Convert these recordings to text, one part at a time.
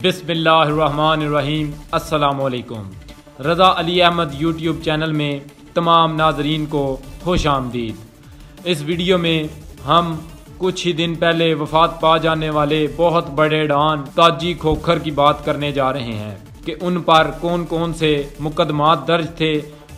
बिस्मिल्लाहिर्रहमानिर्रहीम। अस्सलामुअलैकुम। रज़ा Ali Ahmad YouTube channel में तमाम नाजरीन को खुश आमदीद। इस वीडियो में हम कुछ ही दिन पहले वफात पा जाने वाले बहुत बड़े डॉन ताजी खोखर की बात करने जा रहे हैं कि उन पर कौन कौन से मुकदमात दर्ज थे,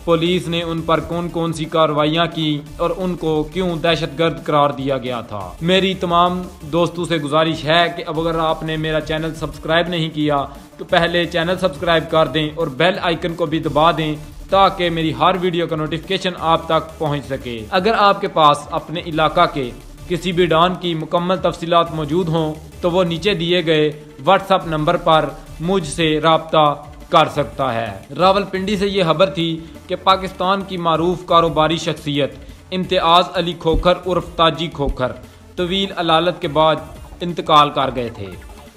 पुलिस ने उन पर कौन कौन सी कार्रवाइयाँ की और उनको क्यों दहशतगर्द करार दिया गया था। मेरी तमाम दोस्तों से गुजारिश है कि अब अगर आपने मेरा चैनल सब्सक्राइब नहीं किया तो पहले चैनल सब्सक्राइब कर दें और बेल आइकन को भी दबा दें ताकि मेरी हर वीडियो का नोटिफिकेशन आप तक पहुंच सके। अगर आपके पास अपने इलाका के किसी भी डॉन की मुकम्मल तफसीलात मौजूद हों तो वो नीचे दिए गए व्हाट्सएप नंबर पर मुझसे रब्ता कर सकता है। रावलपिंडी से ये खबर थी कि पाकिस्तान की मारूफ कारोबारी शख्सियत इम्तियाज अली खोखर उर्फ ताजी खोखर तवील अलालत के बाद इंतकाल कर गए थे।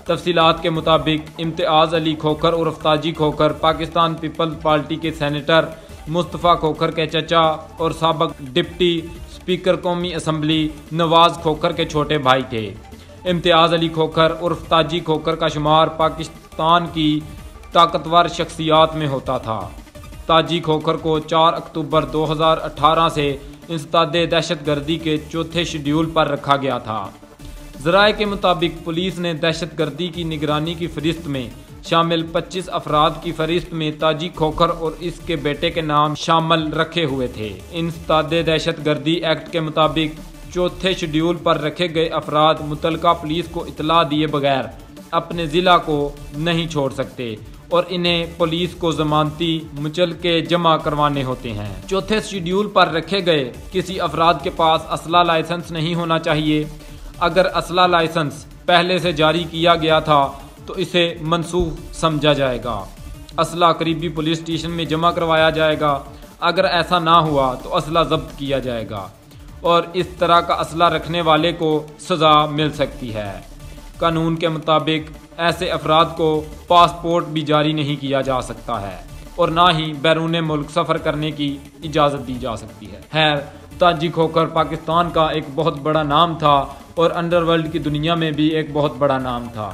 तफसीलात के मुताबिक इम्तियाज अली खोखर उर्फ ताजी खोखर पाकिस्तान पीपल्स पार्टी के सेनेटर मुस्तफ़ा खोखर के चचा और साबिक डिप्टी स्पीकर कौमी असम्बली नवाज खोखर के छोटे भाई थे। इम्तियाज अली खोखर उर्फ ताजी खोखर का शुमार पाकिस्तान की ताकतवर शख्सियात में होता था। ताजी खोखर को 4 अक्टूबर 2018 से इंसदादे दहशतगर्दी के चौथे शेड्यूल पर रखा गया था। ज़राए के मुताबिक पुलिस ने दहशतगर्दी की निगरानी की फहरिस्त में शामिल 25 अफराद की फहरिस्त में ताजी खोखर और इसके बेटे के नाम शामिल रखे हुए थे। इंसदादे दहशतगर्दी एक्ट के मुताबिक चौथे शेड्यूल पर रखे गए अफराद मुतलका पुलिस को इतला दिए बगैर अपने ज़िला को नहीं छोड़ सकते और इन्हें पुलिस को जमानती मुचलके जमा करवाने होते हैं। चौथे शेड्यूल पर रखे गए किसी अफराद के पास असला लाइसेंस नहीं होना चाहिए। अगर असला लाइसेंस पहले से जारी किया गया था तो इसे मनसूख समझा जाएगा। असला करीबी पुलिस स्टेशन में जमा करवाया जाएगा। अगर ऐसा ना हुआ तो असला जब्त किया जाएगा और इस तरह का असला रखने वाले को सज़ा मिल सकती है। कानून के मुताबिक ऐसे अफराद को पासपोर्ट भी जारी नहीं किया जा सकता है और ना ही बैरून मुल्क सफ़र करने की इजाज़त दी जा सकती है। खैर, ताजी खोखर पाकिस्तान का एक बहुत बड़ा नाम था और अंडरवर्ल्ड की दुनिया में भी एक बहुत बड़ा नाम था।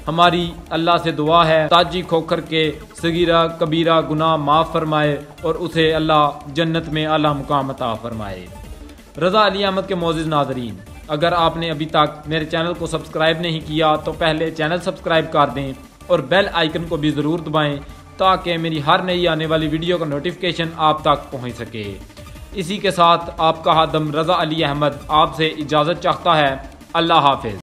हमारी अल्लाह से दुआ है ताजी खोखर के सगीरा कबीरा गुनाह माफ़ फरमाए और उसे अल्लाह जन्नत में आला मुकाम अता फरमाए। रज़ा अली अहमद के मोअज़्ज़िज़ नाज़रीन, अगर आपने अभी तक मेरे चैनल को सब्सक्राइब नहीं किया तो पहले चैनल सब्सक्राइब कर दें और बेल आइकन को भी ज़रूर दबाएं ताकि मेरी हर नई आने वाली वीडियो का नोटिफिकेशन आप तक पहुंच सके। इसी के साथ आपका हादम रज़ा अली अहमद आपसे इजाज़त चाहता है। अल्लाह हाफिज़।